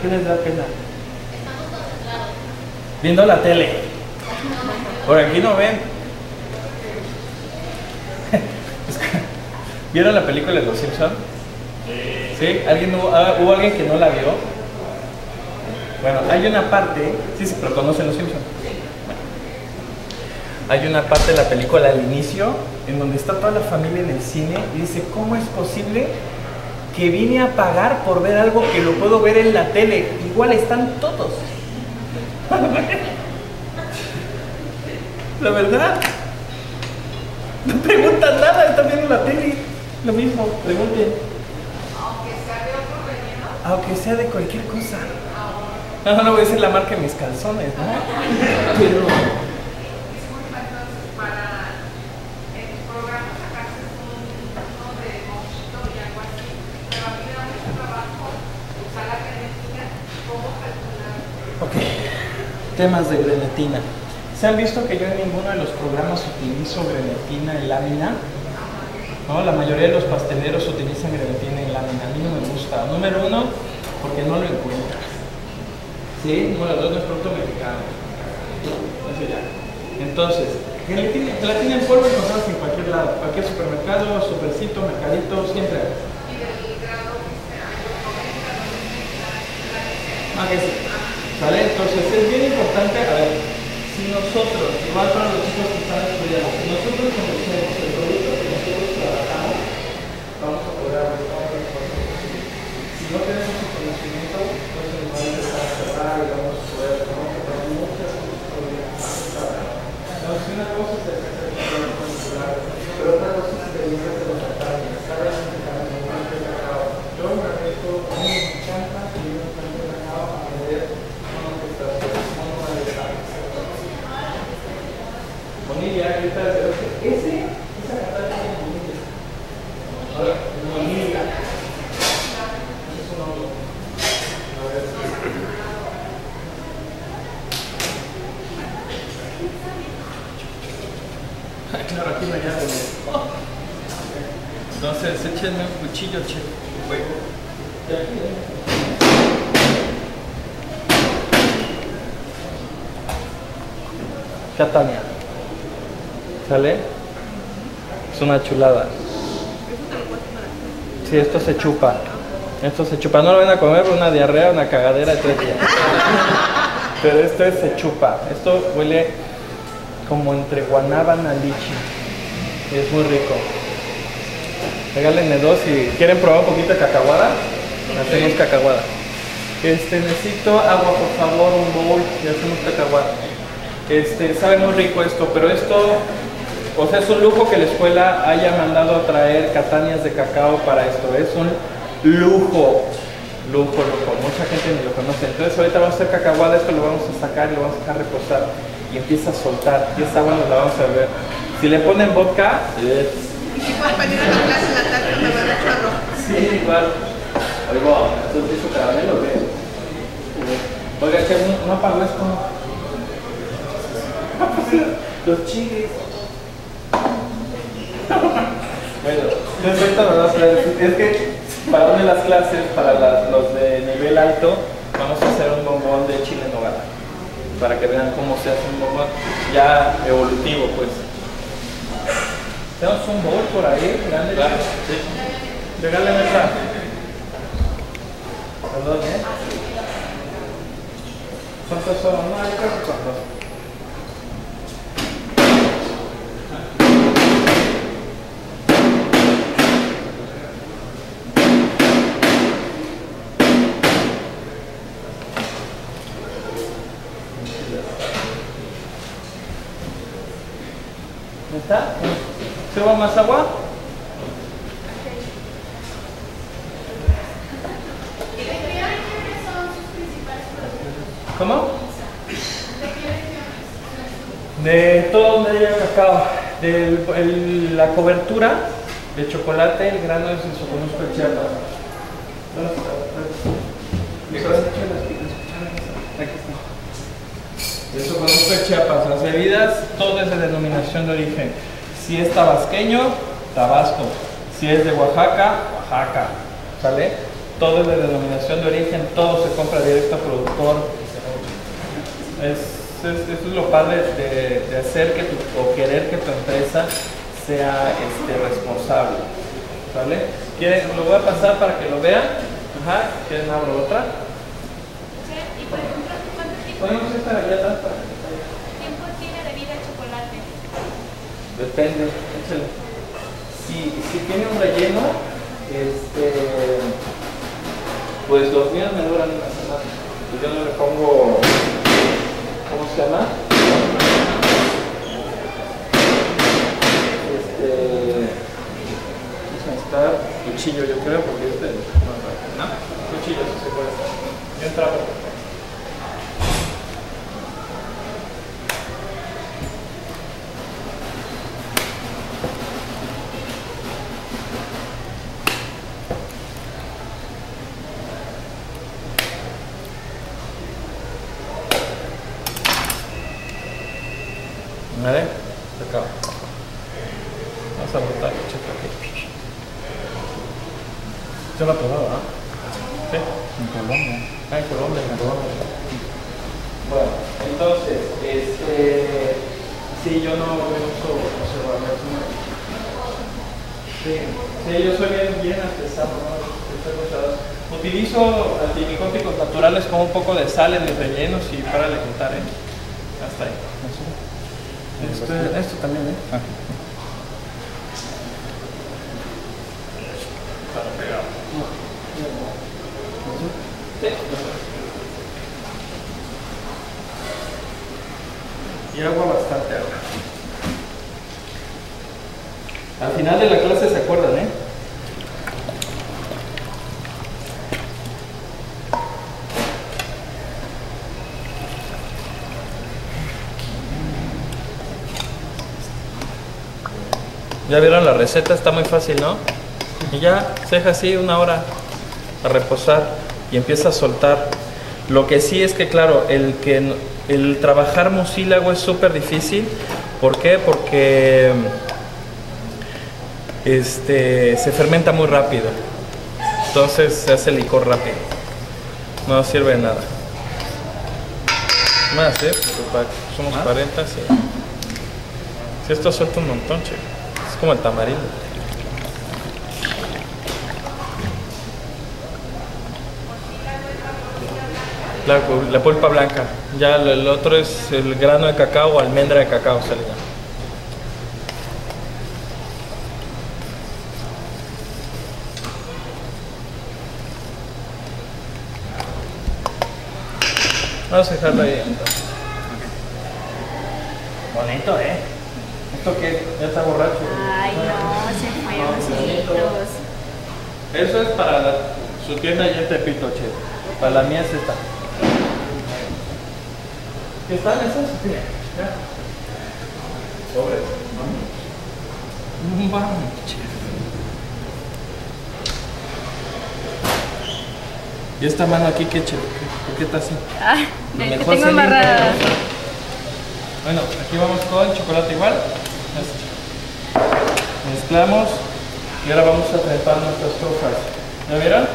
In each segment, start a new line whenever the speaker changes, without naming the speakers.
¿Qué les da pena? Viendo la tele. Por aquí no ven. ¿Vieron la película de Los Simpsons? ¿Sí? ¿Hubo alguien que no la vio? Bueno, hay una parte, sí, pero conocen Los Simpsons. Hay una parte de la película al inicio en donde está toda la familia en el cine y dice, ¿cómo es posible que vine a pagar por ver algo que lo puedo ver en la tele? Igual están todos. La verdad. No preguntan nada, están viendo la tele. Lo mismo, pregunten.
Aunque sea de otro relleno.
Aunque sea de cualquier cosa. No voy a decir la marca de mis calzones, ¿no? Pero...
Disculpa, entonces, para en tus programas sacarse uno de mojito y algo así, pero a mí me da mucho trabajo usar la grenetina. ¿Cómo calcular?
Ok, temas de grenetina. ¿Se han visto que yo en ninguno de los programas utilizo grenetina en lámina? No, la mayoría de los pasteleros utilizan grenetina en lámina. A mí no me gusta. Número uno, porque no lo encuentras. ¿Sí? Número dos, no es producto mexicano. Eso ya. Entonces, gelatina en polvo encontramos en cualquier lado. Cualquier supermercado, supercito, mercadito, siempre hay.
Y del grado que sea,
Ah, que sí. ¿Vale? Entonces, es bien importante, a ver, si nosotros, igual para los chicos que están estudiando, si nosotros conocemos el producto que nosotros trabajamos, vamos a poder abrir todas las cosas. Si no tenemos el conocimiento, entonces nos va a empezar a cerrar y vamos a poder, vamos a tener muchas problemas. Entonces, una cosa es el control consular, pero otra cosa es el libro de los detalles. ¿Sabes? El cacao. Yo me agradezco, a mí me encanta que yo me encanta el cacao a ver cómo está Bonilla, ahorita esa carta tiene Bonilla. Ahora, Bonilla. Es un hongo. A ver. Claro, aquí no hay nada. Entonces, échenme un cuchillo, che. De aquí, Catania. ¿Sale? Es una chulada. Sí, esto se chupa. Esto se chupa. No lo van a comer por una diarrea, una cagadera de 3 días. Pero esto se chupa. Esto huele como entre guanábana lichi. Es muy rico. Regálenme 2 si quieren probar un poquito de cacahuada. Hacemos cacahuada. Necesito agua, por favor, un bowl y hacemos cacahuada. Sabe muy rico esto, pero esto, o sea, es un lujo que la escuela haya mandado a traer catanias de cacao para esto. Es un lujo, lujo. Mucha gente ni lo conoce. Entonces ahorita vamos a hacer cacahuada, esto lo vamos a sacar y lo vamos a dejar reposar. Y empieza a soltar. Y esta agua nos la vamos a ver. Si le ponen vodka,
Y si puedes venir a la clase en la tarde, me va a chorro.
sí, igual. Oiga, ¿esto es su caramelo o qué? Oiga, que no apagó esto. Los chiles. Bueno, entonces ahorita nos vamos a ver. Es que para una de las clases, para los de nivel alto, vamos a hacer un bombón de chile en nogada. Para que vean cómo se hace un bombón ya evolutivo, pues. Tenemos un bowl por ahí, grande. Claro, sí. Regálame esa. Perdón, ¿eh? ¿Cuántos son? No, yo creo que son 2. ¿Está? ¿Subo más agua? ¿Cómo? De todo donde haya cacao. De la cobertura de chocolate, el grano es el soconusco de Chiapas. El soconusco de Chiapas, las bebidas, todo es de denominación de origen. Si es tabasqueño, Tabasco. Si es de Oaxaca, Oaxaca. ¿Sale? todo es de denominación de origen, todo se compra directo a productor. Eso es lo padre de hacer que o querer que tu empresa sea responsable. ¿Vale? Lo voy a pasar para que lo vean. Ajá, ¿quieren abro otra?
Y por ejemplo, ¿cuánto tiempo
Podemos estar allá atrás para que
tiene de vida el chocolate?
depende, échale. Si tiene un relleno, pues los míos me duran una semana. Y yo no le pongo, ¿cómo se llama? Está cuchillo, yo creo, porque no, cuchillo si se puede. Y un trapo. ¿Vale? Se acaba. Vamos a botar el cheque aquí. ¿Usted lo ha probado, ah? Sí.
En Colombia.
Ah, en Colombia. Bueno, entonces, sí, yo no uso conservadores. Sí, yo soy bien artesano, ¿no? Utilizo antimicóticos naturales con un poco de sal en mis rellenos y para de contar, hasta ahí. Esto también,
Ah.
Para pegar. Sí. Y agua, bastante agua. Al final de la clase se acuerdan, ¿eh? Ya vieron la receta, está muy fácil, ¿no? Y ya se deja así una hora a reposar y empieza a soltar. Lo que sí es que, claro, el trabajar mucílago es súper difícil. ¿Por qué? Porque se fermenta muy rápido. Entonces se hace licor rápido. No sirve de nada. Más, porque somos 40, sí. Si esto suelta un montón, chico. Es como el tamarindo. La pulpa blanca. Ya el otro es el grano de cacao o almendra de cacao, se le llama. Vamos a dejarlo ahí. Bonito, ¿eh? ¿Esto qué? Ya está borracho.
Ay, no, se fueron solitos.
Eso es para su tienda allá en Tepito, che. Para la mía es esta. ¿Qué están esas? Sí. Ya. Sobres. Vamos, che. ¿Y esta mano aquí qué, che? ¿Por qué está así?
Ay,
Lo
que
mejor
tengo
se limpia,
amarrada.
¿no? Bueno, aquí vamos con chocolate igual. Mezclamos y ahora vamos a trepar nuestras trufas. ¿Ya vieron?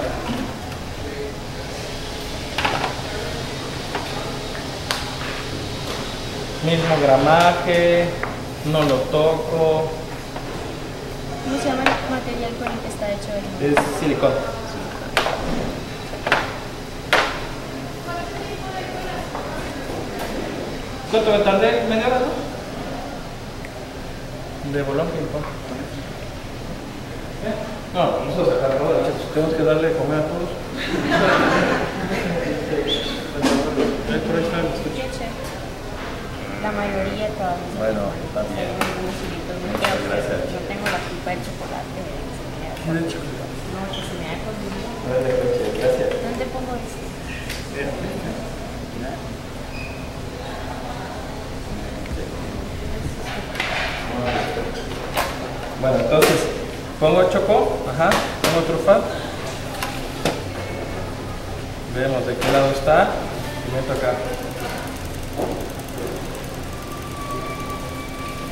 Mismo gramaje, no lo toco.
¿Cómo se llama el material con el que está hecho el?
Es silicón. ¿Cuánto me tardé? ¿Media hora, no? De bolón ping pong. No, vamos a sacar ahora, chicos. Tenemos que darle de comer a todos. Por ahí está el estuche.
La mayoría todavía.
Bueno, está bien.
Muchas
gracias.
No tengo la culpa del chocolate.
De hecho.
No, que se me ha consumido.
Vale, coche, gracias.
¿Dónde pongo esto?
Bueno, entonces pongo choco, ajá, pongo trufa. Vemos de qué lado está y meto acá.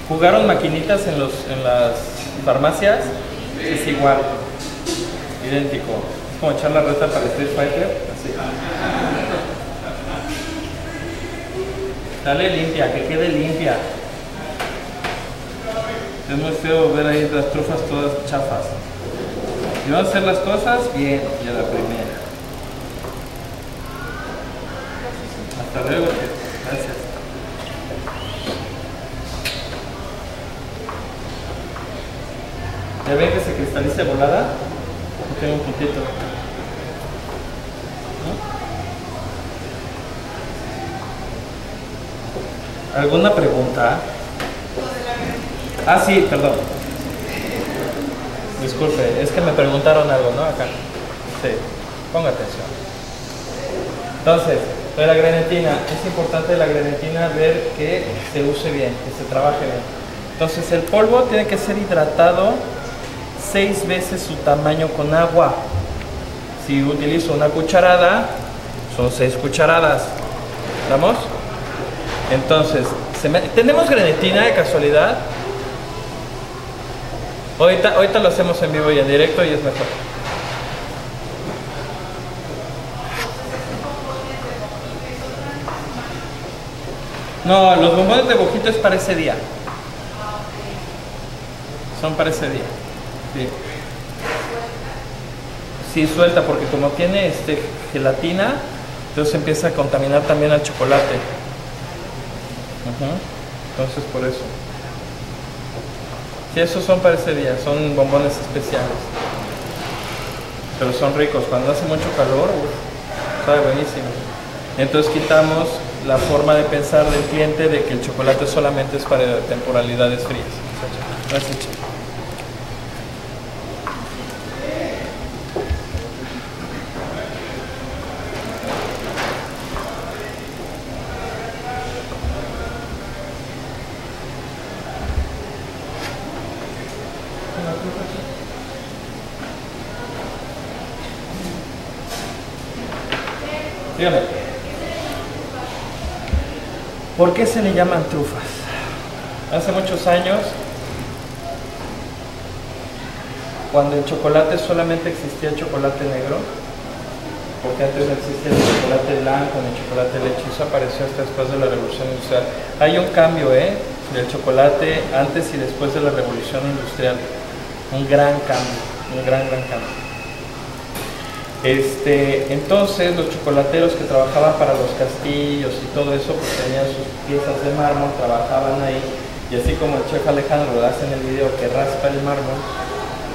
¿Jugaron maquinitas en las farmacias? Es igual, idéntico. como echar la reta para Street Fighter. Así. Dale limpia, que quede limpia. Es muy feo ver ahí las trufas todas chafas. Y vamos a hacer las cosas bien, y a la primera. Hasta luego, gracias. ¿Ya ven que se cristalice volada? Tengo un puntito. ¿No? ¿Alguna pregunta? Ah, sí, perdón. Disculpe, es que me preguntaron algo, ¿no? Acá. Sí, ponga atención. Entonces, de la grenetina, es importante de la grenetina ver que se use bien, que se trabaje bien. Entonces, el polvo tiene que ser hidratado 6 veces su tamaño con agua. Si utilizo una cucharada, son 6 cucharadas. ¿Estamos? Entonces, ¿tenemos grenetina de casualidad? Ahorita lo hacemos en vivo y en directo y es mejor. No, los bombones de Bojito es para ese día. Son para ese día. Sí. Sí, suelta, porque como tiene gelatina, entonces empieza a contaminar también al chocolate. Entonces por eso. Sí, esos son para ese día, son bombones especiales. Pero son ricos, cuando hace mucho calor, sabe buenísimo. Entonces quitamos la forma de pensar del cliente de que el chocolate solamente es para temporalidades frías. Gracias, chico. Dígame. ¿Por qué se le llaman trufas? Hace muchos años, cuando el chocolate solamente existía el chocolate negro, porque antes no existía el chocolate blanco ni el chocolate de leche, eso apareció hasta después de la Revolución Industrial. Hay un cambio, del chocolate antes y después de la Revolución Industrial. Un gran cambio, un gran cambio. Entonces los chocolateros que trabajaban para los castillos y todo eso, pues tenían sus piezas de mármol, trabajaban ahí, y así como el chef Alejandro lo hace en el video que raspa el mármol,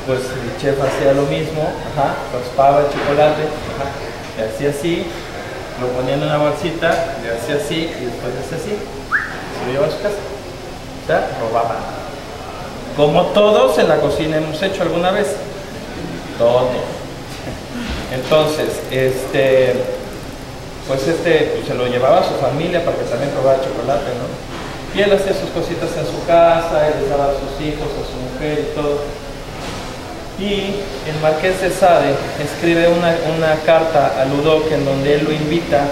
pues el chef hacía lo mismo, raspaba el chocolate, le hacía así, lo ponía en una bolsita, le hacía así y después le hacía así, se lo llevaba a su casa. O sea, robaban. Como todos en la cocina hemos hecho alguna vez. Todo. Entonces, pues se lo llevaba a su familia para que también probara chocolate, ¿no? Y él hacía sus cositas en su casa, él les daba a sus hijos, a su mujer y todo. Y el Marqués de Sade escribe una carta a Ludoc en donde él lo invita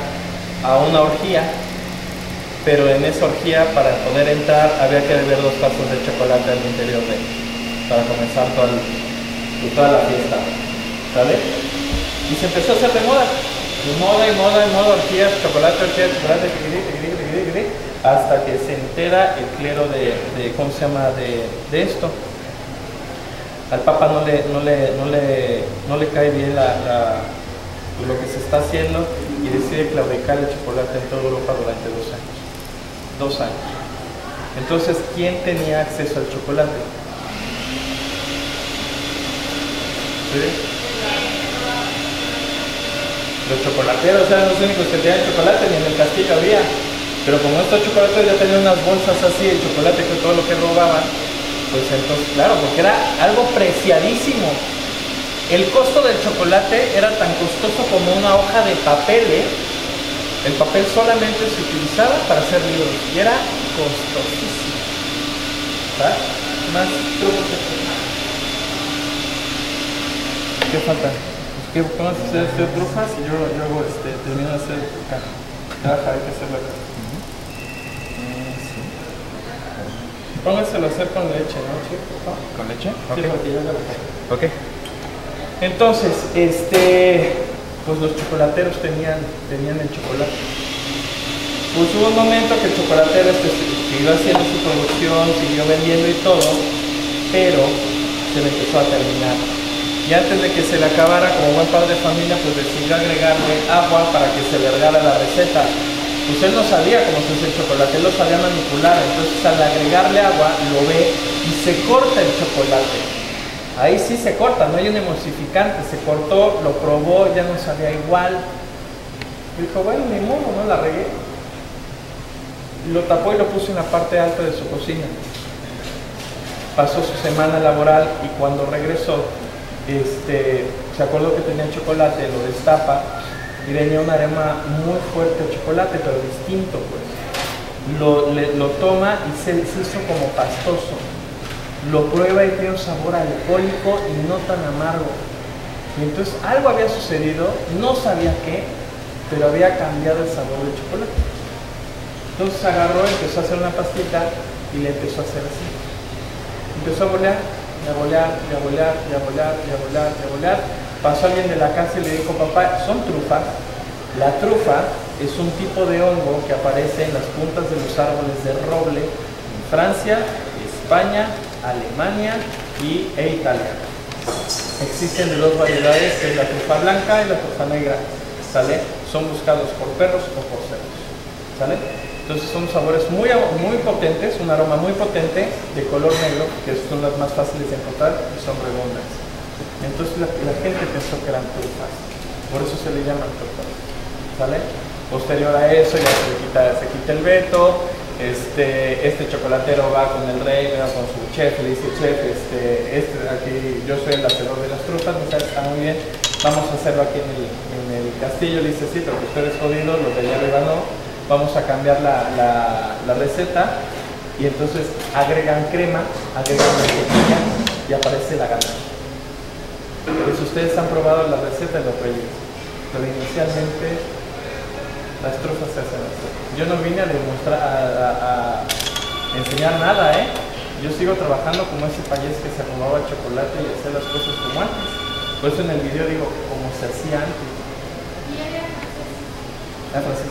a una orgía, pero en esa orgía, para poder entrar, había que beber 2 tazas de chocolate al interior para comenzar toda la fiesta, ¿sale? Y se empezó a hacer de moda, orgías, chocolate, hasta que se entera el clero de ¿cómo se llama? De esto. Al Papa no le cae bien lo que se está haciendo y decide claudicar el chocolate en toda Europa durante 2 años. 2 años. Entonces, ¿quién tenía acceso al chocolate? ¿Sí? Los chocolateros eran los únicos que tenían chocolate, ni en el castillo había. Pero como estos chocolates ya tenían unas bolsas así, el chocolate con todo lo que robaban, pues entonces, claro, porque era algo preciadísimo. El costo del chocolate era tan costoso como una hoja de papel, El papel solamente se utilizaba para hacer libros y era costosísimo. ¿Sabes? Más trucos. ¿Qué falta? Que vamos a hacer trufas y yo hago termino de hacer caja, hay que hacerlo acá. Póngaselo a hacer con leche, ¿no, chico? ¿Con leche? Sí, porque yo ya lo hago. Ok. Entonces, pues los chocolateros tenían el chocolate. Pues hubo un momento que el chocolatero siguió haciendo su producción, siguió vendiendo y todo, pero se le empezó a terminar. Y antes de que se le acabara, como buen padre de familia, pues decidió agregarle agua para que se le regara la receta. Pues él no sabía cómo se hace el chocolate, él lo sabía manipular. Entonces al agregarle agua, lo ve y se corta el chocolate. Ahí sí se corta, no hay un emulsificante. Se cortó, lo probó, ya no sabía igual. Dijo, bueno, ni modo, no la regué. Lo tapó y lo puso en la parte alta de su cocina. Pasó su semana laboral y cuando regresó, se acordó que tenía chocolate, lo destapa y venía un aroma muy fuerte de chocolate, pero distinto, pues. Lo toma y se hizo como pastoso. Lo prueba y tiene un sabor alcohólico y no tan amargo. Y entonces algo había sucedido, no sabía qué, pero había cambiado el sabor del chocolate. Entonces agarró, empezó a hacer una pastita y le empezó a hacer así. Empezó a bolear, y a bolear, y a bolear, y a bolear, y a bolear, y a bolear. Pasó alguien de la casa y le dijo, papá, son trufas. La trufa es un tipo de hongo que aparece en las puntas de los árboles de roble en Francia, España, Alemania e Italia. Existen de dos variedades, que es la trufa blanca y la trufa negra, ¿sale? Son buscados por perros o por cerdos, ¿sale? Entonces son sabores muy potentes, un aroma muy potente de color negro, que son las más fáciles de encontrar y son redondas. Entonces la gente pensó que eran trufas, por eso se le llaman trufas, ¿sale? Posterior a eso ya se quita el veto. Este chocolatero va con el rey, va con su chef, le dice, chef, aquí yo soy el hacedor de las trufas, me dice, está muy bien, vamos a hacerlo aquí en el castillo. Le dice, sí, pero que usted es jodido, los de allá arriba no. Vamos a cambiar la receta y entonces agregan crema, agregan mantequilla y aparece la gana. Pues ustedes han probado la receta de los reyes, pero inicialmente las trufas se hacen así. Yo no vine a demostrar, a enseñar nada, ¿eh? Yo sigo trabajando como ese payés que se robaba el chocolate y hacía las cosas como antes. Por eso en el video digo, como se hacía antes.
¿Y ella era francés?
francés.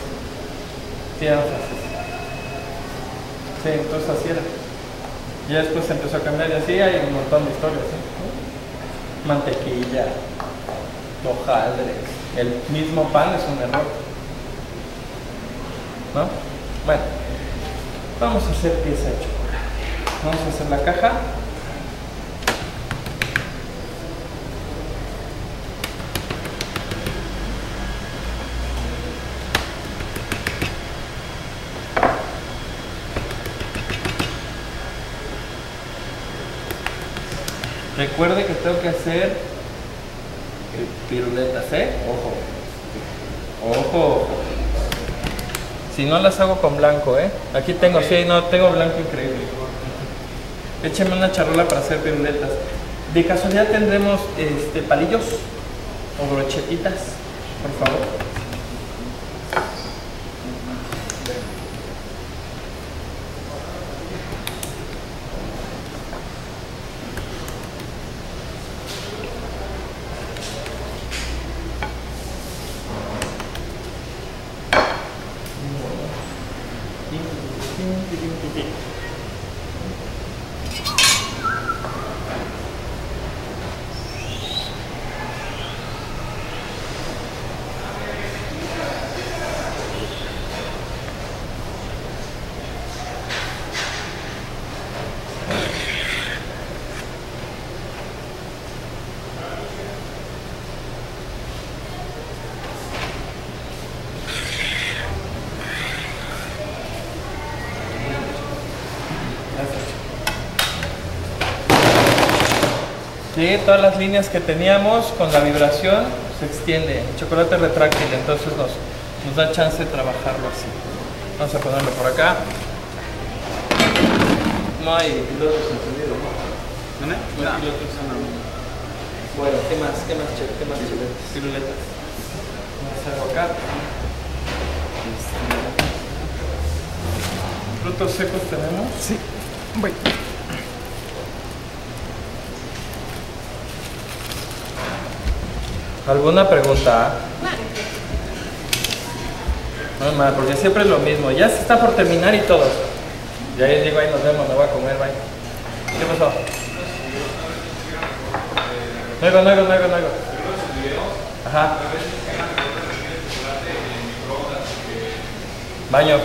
Sí, era francés. Sí, entonces así era. Ya después se empezó a cambiar y así hay un montón de historias, ¿eh? Mantequilla, hojaldres, el mismo pan es un error, ¿no? Bueno, vamos a hacer pieza de chocolate. Vamos a hacer la caja. Recuerde que tengo que hacer piruletas, ¿eh? Ojo. Ojo, ojo. Si no las hago con blanco, ¿eh? Aquí tengo, sí, no, tengo blanco increíble. Écheme una charola para hacer piruletas. De casualidad tendremos palillos o brochetitas, por favor. Sí, todas las líneas que teníamos con la vibración se extiende. El chocolate retráctil, entonces nos da chance de trabajarlo así. Vamos a ponerlo por acá. No hay pilotos encendidos, ¿no? ¿No hay pilotos encendidos? Bueno, ¿qué más, chef? ¿Qué más piruletas? Vamos a hacerlo acá. ¿Frutos secos tenemos?
Sí. Voy.
¿Alguna pregunta? No, ma, porque siempre es lo mismo. Ya se está por terminar y todo. Y ahí digo, ahí nos vemos, me voy a comer, bye. ¿Qué pasó? No oigo. Ajá. Baño.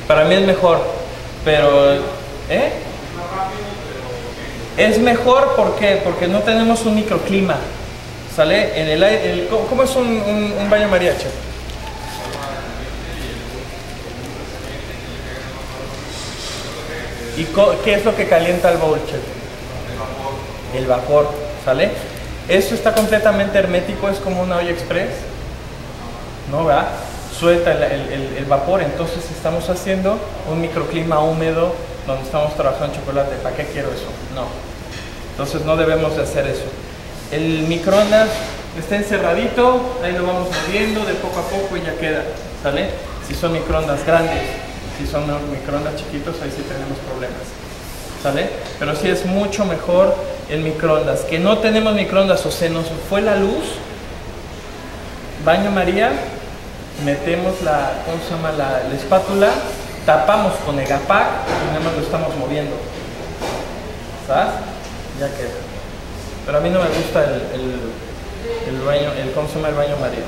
Para mí es mejor, pero... Es mejor, ¿por qué? Porque no tenemos un microclima. ¿Sale? En el aire, ¿cómo es un baño María, chef? ¿Y qué es lo que calienta el bowl, chef? El vapor, ¿sale? Eso está completamente hermético, es como una olla express, ¿no? ¿Verdad? Suelta el vapor, entonces estamos haciendo un microclima húmedo donde estamos trabajando chocolate. ¿Para qué quiero eso? No. Entonces no debemos de hacer eso. El microondas está encerradito, ahí lo vamos moviendo de poco a poco y ya queda, ¿sale? Si son microondas grandes, si son microondas chiquitos, ahí sí tenemos problemas, ¿sale? Pero sí es mucho mejor el microondas. Que no tenemos microondas o se nos fue la luz, baño María, metemos la espátula, tapamos con el Agapac y nada más lo estamos moviendo, ¿sabes? Ya queda. Pero a mí no me gusta el baño, ¿cómo se llama el baño María?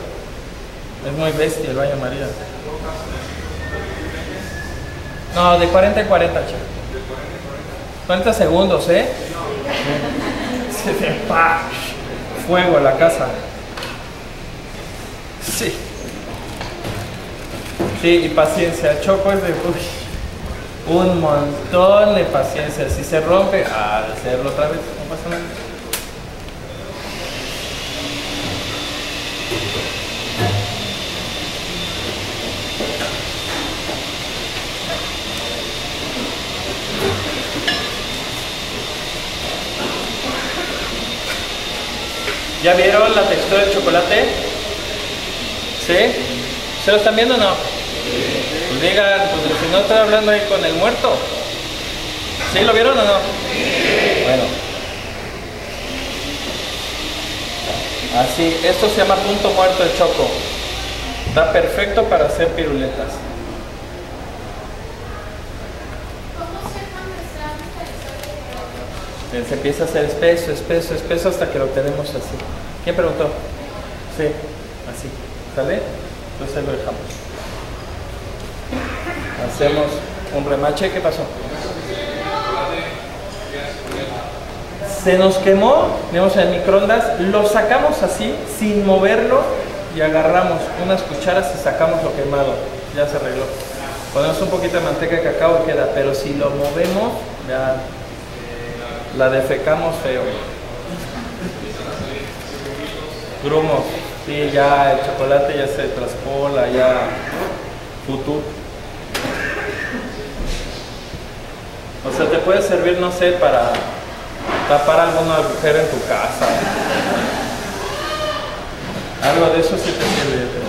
Es muy bestia el baño María. No, de 40 en 40, chico. 40 segundos, ¿eh? Se ve, ¡pah! Fuego a la casa. Sí. Sí, y paciencia. Choco es de... Uy, un montón de paciencia. Si se rompe, hacerlo otra vez. No pasa nada. ¿Ya vieron la textura del chocolate? ¿Sí? ¿Se lo están viendo o no? Pues digan, pues si no estoy hablando ahí con el muerto. ¿Sí lo vieron o no? Bueno. Así, esto se llama punto muerto de choco. Está perfecto para hacer piruletas. Se empieza a hacer espeso hasta que lo tenemos así. ¿Quién preguntó? Sí, así. ¿Sale? Entonces lo dejamos. Hacemos un remache. ¿Qué pasó? Se nos quemó, tenemos en el microondas, lo sacamos así, sin moverlo, y agarramos unas cucharas y sacamos lo quemado. Ya se arregló. Ponemos un poquito de manteca de cacao y queda, pero si lo movemos, ya la defecamos feo. Grumos, sí, ya el chocolate ya se traspola, ya futuro. O sea, te puede servir, no sé, para tapar algún agujero en tu casa. Algo de eso sí te sirve.